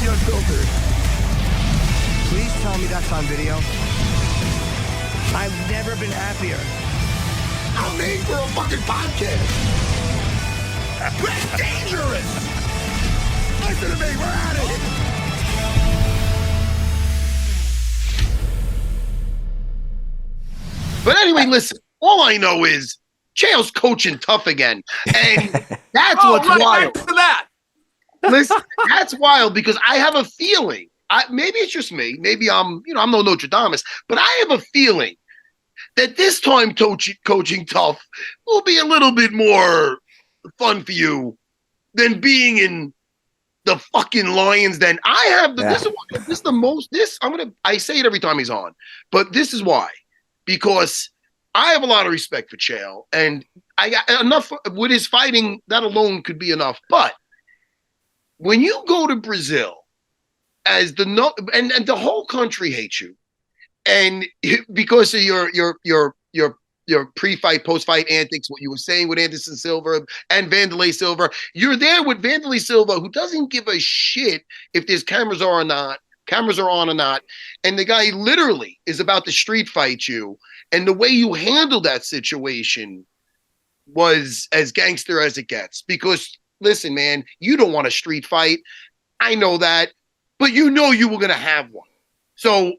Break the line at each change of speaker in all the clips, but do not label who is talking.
UFC Unfiltered. Please tell me that's on video. I've never been happier. I'm made for a fucking podcast. That's dangerous. Listen to me, we're out of here.
But anyway, listen, all I know is Chael's coaching tough again. And that's what's wild.
Back to that.
Listen, that's wild because I have a feeling, maybe it's just me, maybe I'm no Notre Dame, but I have a feeling that this time coaching tough will be a little bit more fun for you than being in the fucking Lions. Then I have I say it every time he's on, but this is why, because I have a lot of respect for Chael, and I got enough with his fighting. That alone could be enough. But when you go to Brazil, and the whole country hates you, and because of your pre-fight, post-fight antics, what you were saying with Anderson Silva and Vanderlei Silva, you're there with Vanderlei Silva, who doesn't give a shit if there's cameras are on or not, and the guy literally is about to street fight you, and the way you handle that situation was as gangster as it gets. Because listen, man, you don't want a street fight. I know that, but you know you were gonna have one. So,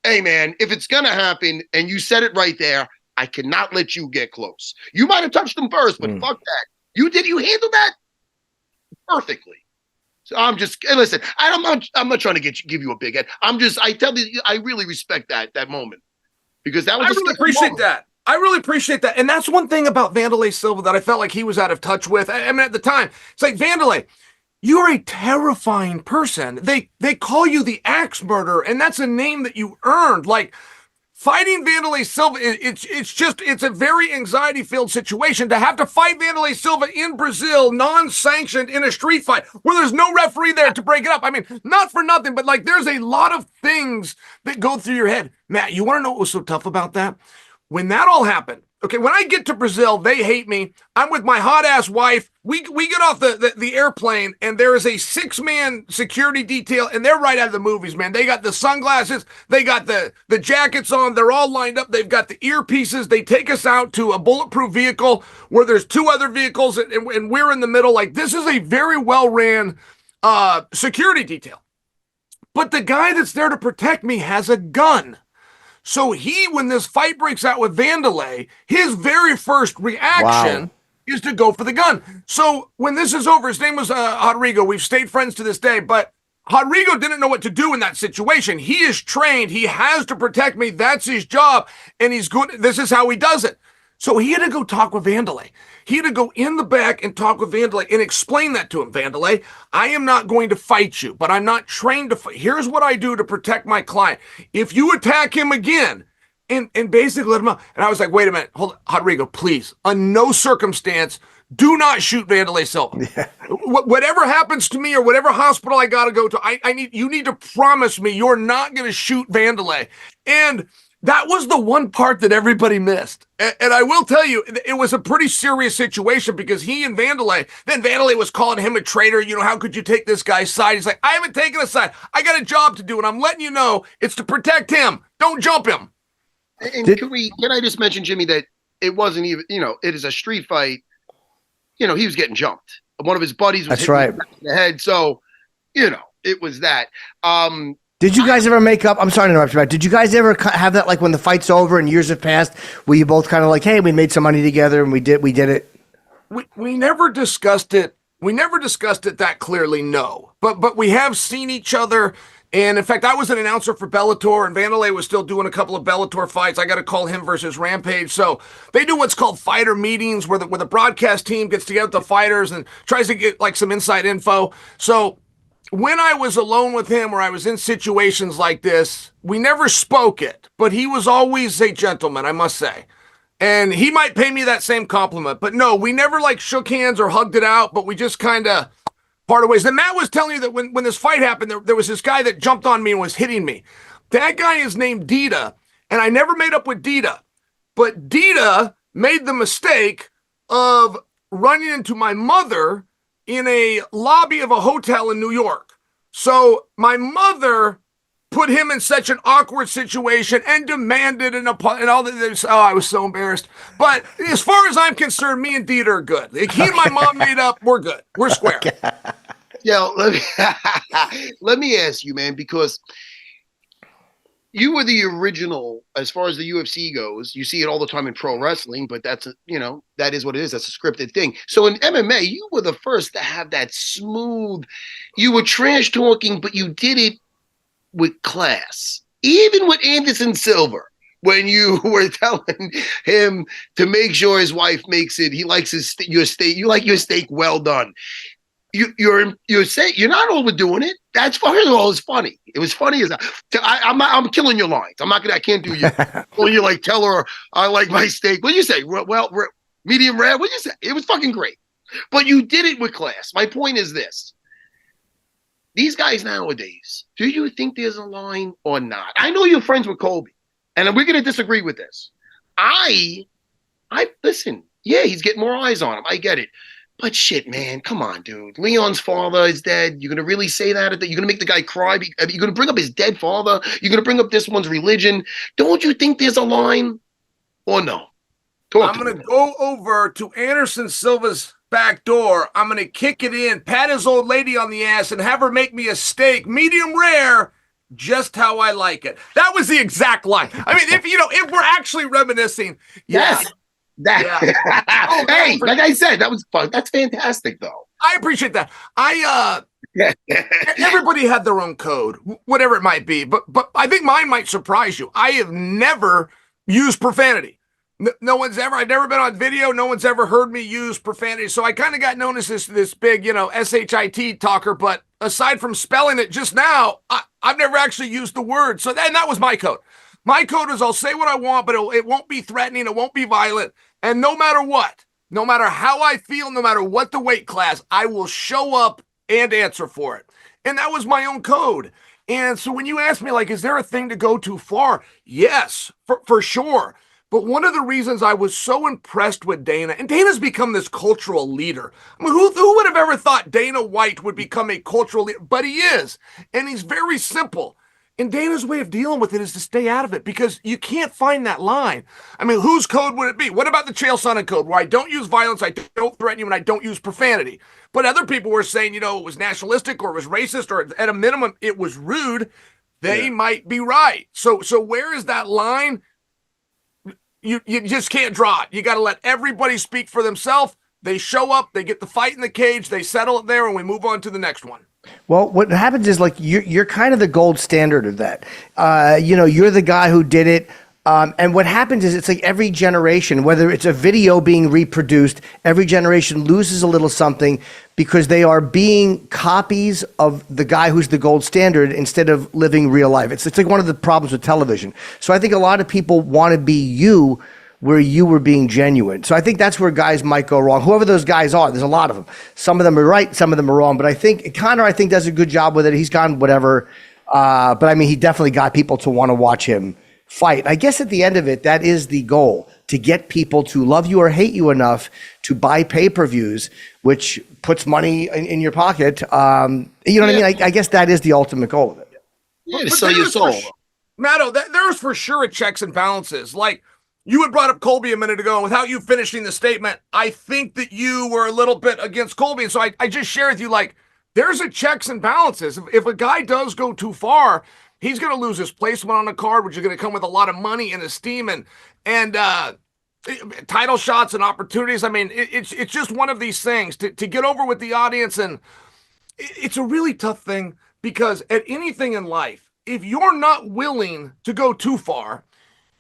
hey, man, if it's gonna happen, and you said it right there, I cannot let you get close. You might have touched him first, but fuck that. You handle that perfectly. So listen, I'm not trying to give you a big head. I tell you, I really respect that moment, because that was.
I really appreciate that. I really appreciate that. And that's one thing about Vanderlei Silva that I felt like he was out of touch with. I mean, at the time, it's like, Vanderlei, you're a terrifying person. They call you the Axe Murderer, and that's a name that you earned. Like, fighting Vanderlei Silva, it's a very anxiety-filled situation to have to fight Vanderlei Silva in Brazil, non-sanctioned, in a street fight where there's no referee there to break it up. I mean, not for nothing, but like, there's a lot of things that go through your head. Matt, you want to know what was so tough about that? When that all happened, okay, when I get to Brazil, they hate me. I'm with my hot-ass wife. We get off the airplane, and there is a 6-man security detail, and they're right out of the movies, man. They got the sunglasses. They got the jackets on. They're all lined up. They've got the earpieces. They take us out to a bulletproof vehicle where there's 2 other vehicles, and we're in the middle. Like, this is a very well-ran security detail. But the guy that's there to protect me has a gun. So when this fight breaks out with Vanderlei, his very first reaction is to go for the gun. So when this is over, his name was Rodrigo. We've stayed friends to this day, but Rodrigo didn't know what to do in that situation. He is trained. He has to protect me. That's his job, and he's good. This is how he does it. So he had to go talk with Vanderlei. He had to go in the back and talk with Vanderlei and explain that to him. Vanderlei, I am not going to fight you, but I'm not trained to fight. Here's what I do to protect my client. If you attack him again, and basically let him out. And I was like, wait a minute, hold on, Rodrigo, please, on no circumstance, do not shoot Vanderlei Silva. Yeah. Whatever happens to me or whatever hospital I got to go to, you need to promise me you're not going to shoot Vanderlei. And that was the one part that everybody missed. And I will tell you, it was a pretty serious situation, because he and Vanderlei was calling him a traitor. You know, how could you take this guy's side? He's like, I haven't taken a side. I got a job to do, and I'm letting you know it's to protect him. Don't jump him.
And can I just mention, Jimmy, that it wasn't even, it is a street fight. He was getting jumped. One of his buddies was hitting him in the head. So, it was that.
Did you guys ever make up? I'm sorry to interrupt you, but did you guys ever have that, like, when the fight's over and years have passed, where you both kind of like, hey, we made some money together and we did it?
We never discussed it. We never discussed it that clearly, no. But we have seen each other. And in fact, I was an announcer for Bellator, and Vanderlei was still doing a couple of Bellator fights. I got to call him versus Rampage. So they do what's called fighter meetings, where the broadcast team gets together with the fighters and tries to get like some inside info. So when I was alone with him, or I was in situations like this, we never spoke it, but he was always a gentleman, I must say. And he might pay me that same compliment, but no, we never like shook hands or hugged it out, but we just kind of parted ways. And Matt was telling you that when this fight happened, there was this guy that jumped on me and was hitting me. That guy is named Dita, and I never made up with Dita, but Dita made the mistake of running into my mother in a lobby of a hotel in New York. So my mother put him in such an awkward situation and demanded and all this. Oh, I was so embarrassed. But as far as I'm concerned, me and Dieter are good. Like, he and my mom made up. We're good. We're square.
Yeah, let me ask you, man, because you were the original as far as the UFC goes. You see it all the time in pro wrestling, but that is what it is. That's a scripted thing. So in MMA, you were the first to have that smooth. You were trash talking, but you did it with class. Even with Anderson Silva, when you were telling him to make sure his wife makes it, he likes your steak. You like your steak well done. You're saying you're not overdoing it. That's first of all, it's funny. It was funny as I'm killing your lines. I can't do you. Well, you like tell her I like my steak. What do you say? Well, medium rare. What do you say? It was fucking great. But you did it with class. My point is this. These guys nowadays, do you think there's a line or not? I know you're friends with Colby, and we're going to disagree with this. I listen. Yeah, he's getting more eyes on him. I get it. But shit, man, come on, dude. Leon's father is dead. You're going to really say that? You're going to make the guy cry? You're going to bring up his dead father? You're going to bring up this one's religion? Don't you think there's a line or no?
I'm going to go over to Anderson Silva's back door. I'm going to kick it in, pat his old lady on the ass, and have her make me a steak, medium rare, just how I like it. That was the exact line. I mean, if we're actually reminiscing, yes.
Hey, like I said, that was fun. That's fantastic, though.
I appreciate that. Everybody had their own code, whatever it might be, but I think mine might surprise you. I have never used profanity. I've never been on video. No one's ever heard me use profanity. So I kind of got known as this big, SHIT talker. But aside from spelling it just now, I've never actually used the word. So that was my code. My code is I'll say what I want, but it won't be threatening. It won't be violent. And no matter what, no matter how I feel, no matter what the weight class, I will show up and answer for it. And that was my own code. And so when you ask me, like, is there a thing to go too far? Yes, for sure. But one of the reasons I was so impressed with Dana, and Dana's become this cultural leader. I mean, who would have ever thought Dana White would become a cultural leader? But he is. And he's very simple. And Dana's way of dealing with it is to stay out of it because you can't find that line. I mean, whose code would it be? What about the Chael Sonnen code where I don't use violence, I don't threaten you, and I don't use profanity? But other people were saying, it was nationalistic or it was racist or at a minimum it was rude. They might be right. So where is that line? You just can't draw it. You got to let everybody speak for themselves. They show up, they get the fight in the cage, they settle it there, and we move on to the next one.
Well, what happens is, like, you're kind of the gold standard of that. You're the guy who did it. And what happens is it's like every generation, whether it's a video being reproduced, every generation loses a little something because they are being copies of the guy who's the gold standard instead of living real life. It's like one of the problems with television. So I think a lot of people want to be you where you were being genuine. So I think that's where guys might go wrong. Whoever those guys are, there's a lot of them. Some of them are right, some of them are wrong. But I think Conor, does a good job with it. He's gone whatever. But I mean, he definitely got people to want to watch him fight. I guess at the end of it, that is the goal, to get people to love you or hate you enough to buy pay-per-views, which puts money in your pocket. You know what I mean? I guess that is the ultimate goal of it.
Yeah, to sell your soul.
Matto, there's for sure a checks and balances. Like, you had brought up Colby a minute ago, and without you finishing the statement, I think that you were a little bit against Colby. And so I just share with you, like, there's a checks and balances. If a guy does go too far, he's going to lose his placement on the card, which is going to come with a lot of money and esteem and title shots and opportunities. I mean, it's just one of these things to get over with the audience. And it's a really tough thing because at anything in life, if you're not willing to go too far,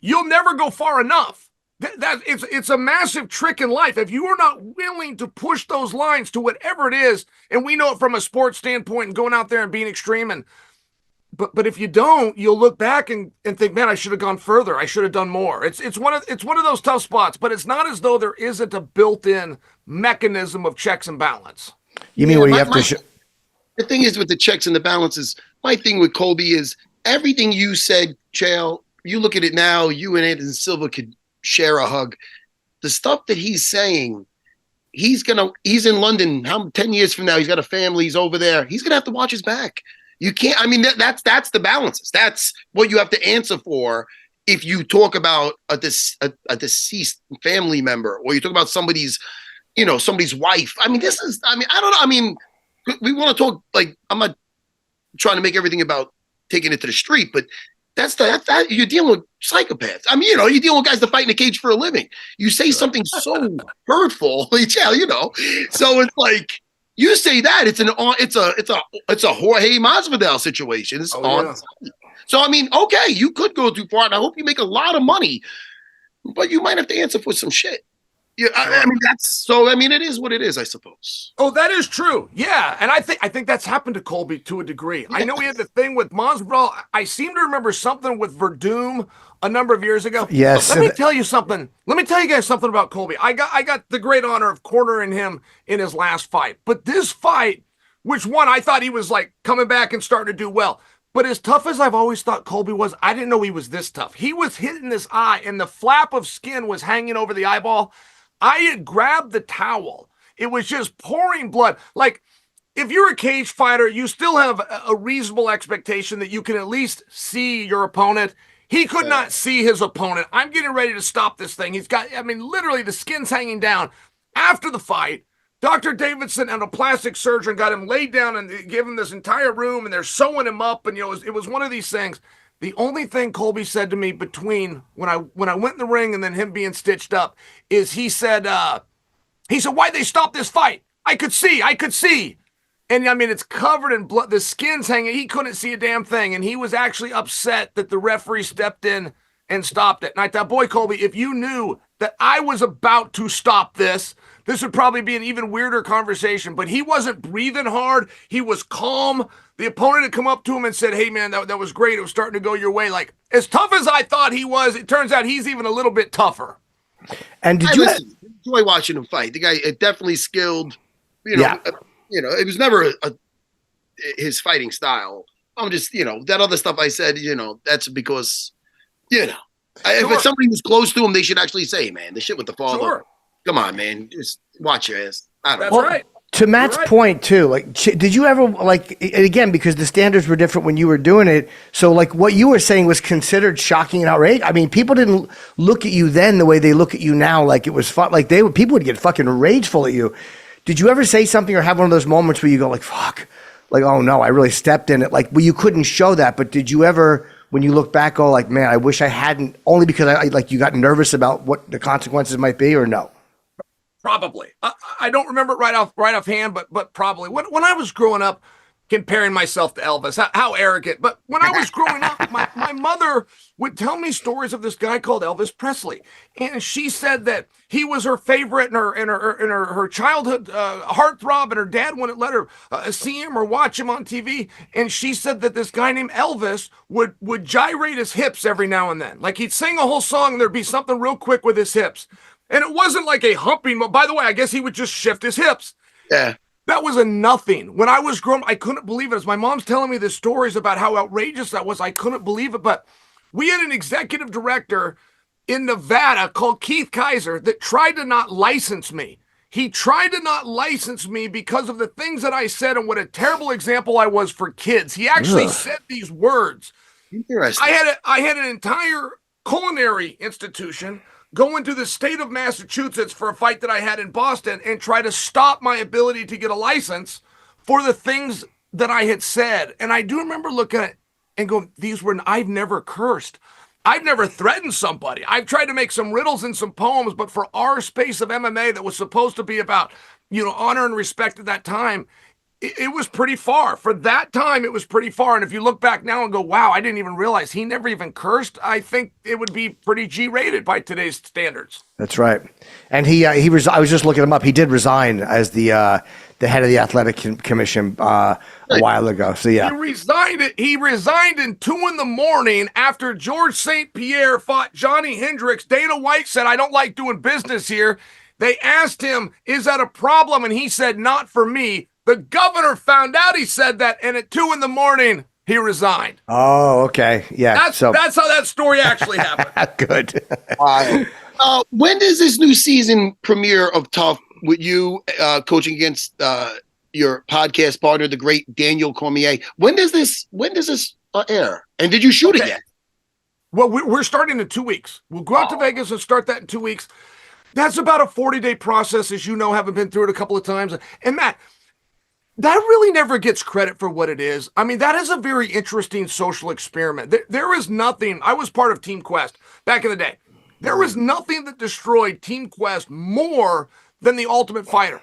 you'll never go far enough. It's a massive trick in life. If you are not willing to push those lines to whatever it is, and we know it from a sports standpoint and going out there and being extreme, but if you don't, you'll look back and think, man, I should have gone further. I should have done more. It's one of those tough spots, but it's not as though there isn't a built-in mechanism of checks and balance.
You mean where you have to?
The thing is with the checks and the balances, my thing with Colby is everything you said, Chael. You look at it now, you and Anderson Silva could share a hug. The stuff that he's saying, he's in London. 10 years from now, he's got a family, he's over there. He's going to have to watch his back You can't. I mean, that's the balances. That's what you have to answer for if you talk about a deceased family member, or you talk about somebody's wife. I mean, I don't know. I mean, we want to talk, like, I'm not trying to make everything about taking it to the street, but that you're dealing with psychopaths. I mean, you're dealing with guys that fight in a cage for a living. You say something so hurtful, yeah, so it's like, you say that it's a Jorge Masvidal situation. It's on. Yeah. So I mean, okay, you could go too far, and I hope you make a lot of money, but you might have to answer for some shit. Yeah, I mean, it is what it is, I suppose.
Oh, that is true. Yeah, and I think that's happened to Colby to a degree. I know he had the thing with Masvidal. I seem to remember something with Verdum a number of years ago.
Yes.
Let me tell you something. Let me tell you guys something about Colby. I got the great honor of cornering him in his last fight. But this fight, which one I thought he was like coming back and starting to do well. But as tough as I've always thought Colby was, I didn't know he was this tough. He was hitting this eye, and the flap of skin was hanging over the eyeball. I had grabbed the towel. It was just pouring blood. Like, if you're a cage fighter, you still have a reasonable expectation that you can at least see your opponent. He could not see his opponent. I'm getting ready to stop this thing. He's got, I mean, literally the skin's hanging down. After the fight, Dr. Davidson and a plastic surgeon got him laid down and gave him this entire room, and they're sewing him up. And, it was one of these things. The only thing Colby said to me between when I went in the ring and then him being stitched up is he said, why'd they stop this fight? I could see. And I mean, it's covered in blood. The skin's hanging. He couldn't see a damn thing. And he was actually upset that the referee stepped in and stopped it. And I thought, boy, Colby, if you knew that I was about to stop this would probably be an even weirder conversation. But he wasn't breathing hard. He was calm. The opponent had come up to him and said, hey, man, that was great. It was starting to go your way. Like, as tough as I thought he was, it turns out he's even a little bit tougher.
And did you enjoy watching him fight? The guy definitely skilled. It was never his fighting style. I'm just, that other stuff I said, that's because, if somebody was close to him, they should actually say, man, the shit with the father. Sure. Come on, man, just watch your ass. I don't know.
That's right.
To Matt's point too, like, did you ever, like, again, because the standards were different when you were doing it, so like what you were saying was considered shocking and outrageous. I mean, people didn't look at you then the way they look at you now, like it was fun. Like people would get fucking rageful at you. Did you ever say something or have one of those moments where you go like, fuck, like, oh no, I really stepped in it? Like, well, you couldn't show that, but did you ever, when you look back, go like, man, I wish I hadn't, only because I like you got nervous about what the consequences might be, or no?
Probably. I don't remember it right offhand, but probably. When I was growing up, comparing myself to Elvis, how arrogant. But when I was growing up, my mother would tell me stories of this guy called Elvis Presley. And she said that he was her favorite and her childhood heartthrob, and her dad wouldn't let her see him or watch him on TV. And she said that this guy named Elvis would gyrate his hips every now and then. Like, he'd sing a whole song and there'd be something real quick with his hips. And it wasn't like a humping. By the way, I guess he would just shift his hips.
Yeah.
That was a nothing. When I was growing, I couldn't believe it. As my mom's telling me the stories about how outrageous that was, I couldn't believe it. But we had an executive director in Nevada called Keith Kaiser that tried to not license me. He tried to not license me because of the things that I said and what a terrible example I was for kids. He actually said these words.
Interesting.
I had an entire culinary institution go into the state of Massachusetts for a fight that I had in Boston and try to stop my ability to get a license for the things that I had said. And I do remember looking at it and going, I've never cursed. I've never threatened somebody. I've tried to make some riddles and some poems, but for our space of MMA that was supposed to be about, honor and respect at that time, it was pretty far. For that time, it was pretty far. And if you look back now and go, wow, I didn't even realize he never even cursed, I think it would be pretty G-rated by today's standards.
That's right. And I was just looking him up. He did resign as the head of the athletic commission a while ago. So yeah,
He resigned in 2 a.m. after George St. Pierre fought Johnny Hendricks. Dana White said, I don't like doing business here. They asked him, is that a problem? And he said, not for me. The governor found out he said that, and at 2 a.m, he resigned.
Oh, okay. Yeah.
That's how that story actually happened.
Good.
When does this new season premiere of Tough with you coaching against your podcast partner, the great Daniel Cormier. When does this air? And did you shoot it yet?
Well, we're starting in 2 weeks. We'll go out to Vegas and start that in 2 weeks. That's about a 40-day process, as you know, having been through it a couple of times. And Matt, that really never gets credit for what it is. I mean, that is a very interesting social experiment. There is nothing. I was part of Team Quest back in the day. There was nothing that destroyed Team Quest more than the Ultimate Fighter.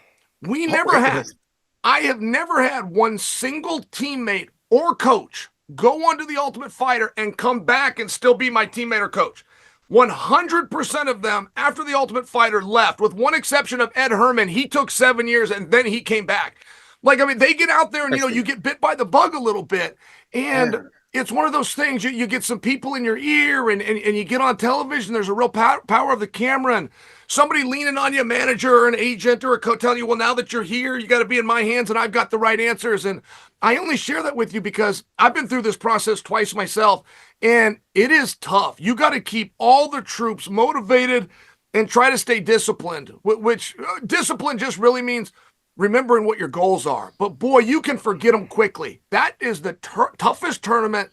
I have never had one single teammate or coach go onto the Ultimate Fighter and come back and still be my teammate or coach. 100% of them, after the Ultimate Fighter left, with one exception of Ed Herman, he took 7 years and then he came back. Like, I mean, they get out there and, you get bit by the bug a little bit. And it's one of those things, you get some people in your ear and you get on television, there's a real power of the camera and somebody leaning on you, a manager or an agent or a coach telling you, well, now that you're here, you got to be in my hands and I've got the right answers. And I only share that with you because I've been through this process twice myself, and it is tough. You got to keep all the troops motivated and try to stay disciplined, which discipline just really means remembering what your goals are. But boy, you can forget them quickly. That is the toughest tournament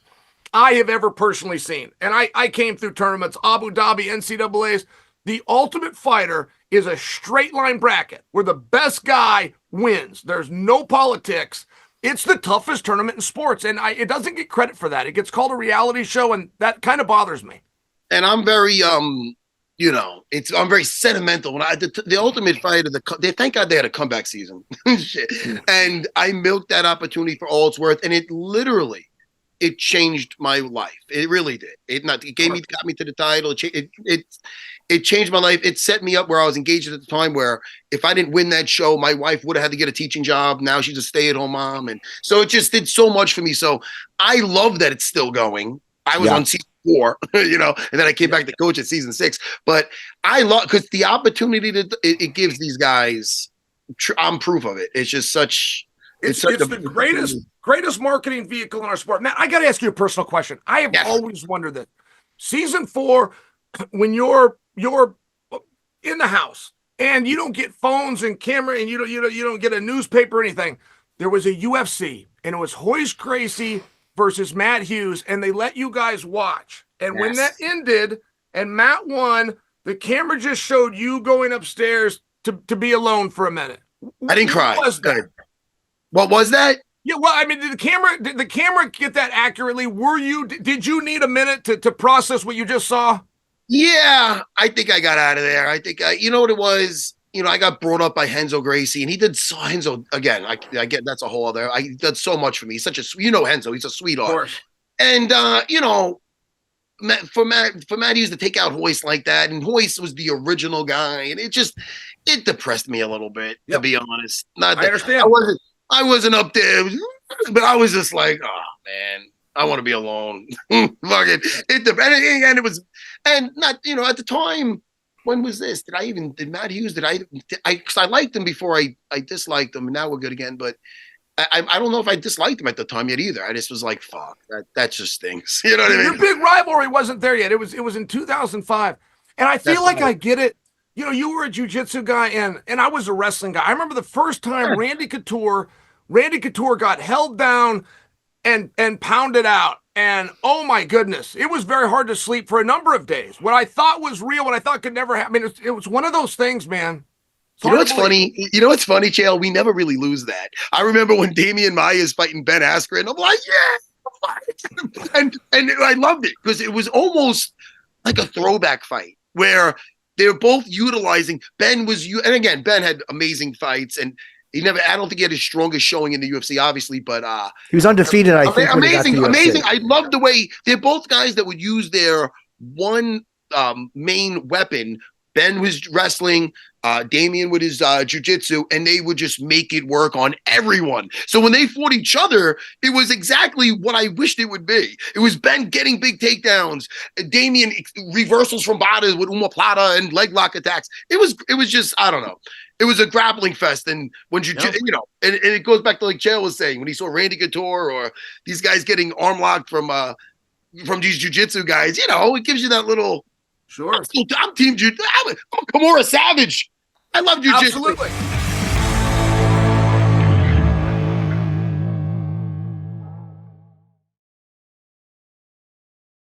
I have ever personally seen. And I came through tournaments, Abu Dhabi, NCAAs. The Ultimate Fighter is a straight line bracket where the best guy wins. There's no politics. It's the toughest tournament in sports, and it doesn't get credit for that. It gets called a reality show, and that kind of bothers me.
And I'm very, I'm very sentimental. When the Ultimate Fighter, thank God they had a comeback season, and I milked that opportunity for all it's worth, and it changed my life. It really did. Got me to the title. It changed my life. It set me up where I was engaged at the time where if I didn't win that show, my wife would have had to get a teaching job. Now she's a stay-at-home mom. And so it just did so much for me. So I love that it's still going. I was on season 4, and then I came back to coach at season 6. But I love, because the opportunity that it gives these guys, I'm proof of it. It's just such...
It's the greatest marketing vehicle in our sport. Now, I got to ask you a personal question. I have always wondered that. Season 4, when you're in the house and you don't get phones and camera and you don't get a newspaper or anything, there was a UFC and it was Royce Gracie versus Matt Hughes, and they let you guys watch. And when that ended and Matt won, the camera just showed you going upstairs to be alone for a minute.
I didn't cry. What was that?
Yeah, well, I mean, did the camera get that accurately? Did you need a minute to process what you just saw?
Yeah, I think I got out of there. I think you know what it was? I got brought up by Renzo Gracie, and he did so Renzo again. I get that's a whole other. He did so much for me. He's such a Renzo. He's a sweetheart. Of course. And for Matt Hughes to take out Royce like that, and Royce was the original guy, and it depressed me a little bit, to be honest. I understand. I wasn't up there, but I was just like, oh man, I want to be alone. Fuck it. And it was, and not, at the time, when was this? Did Matt Hughes, because I liked him before I disliked him, and now we're good again, but I don't know if I disliked him at the time yet either. I just was like, fuck, that just stinks. You know what I mean?
Your big rivalry wasn't there yet. It was in 2005. And I feel like I get it. You were a jiu-jitsu guy and I was a wrestling guy. I remember the first time Randy Couture got held down and pounded out. And oh my goodness, it was very hard to sleep for a number of days. What I thought was real, what I thought could never happen. It was one of those things, man.
What's funny? Chael? We never really lose that. I remember when Damian Maia is fighting Ben Askren. I'm like, yeah. And I loved it because it was almost like a throwback fight where they're both utilizing. And again, Ben had amazing fights, and I don't think he had his strongest showing in the UFC, obviously, but
he was undefeated, I think.
Amazing. I love the way they're both guys that would use their one main weapon. Ben was wrestling, Damian with his jiu-jitsu, and they would just make it work on everyone. So when they fought each other, it was exactly what I wished it would be. It was Ben getting big takedowns, Damian reversals from bodies with omoplata and leg lock attacks. It was just, I don't know. It was a grappling fest, and when and it goes back to like Chael was saying when he saw Randy Couture or these guys getting arm locked from these jiu-jitsu guys. It gives you that little.
Sure.
I'm Team Jiu. I'm Kimura Savage. I love jiu-jitsu.
Absolutely.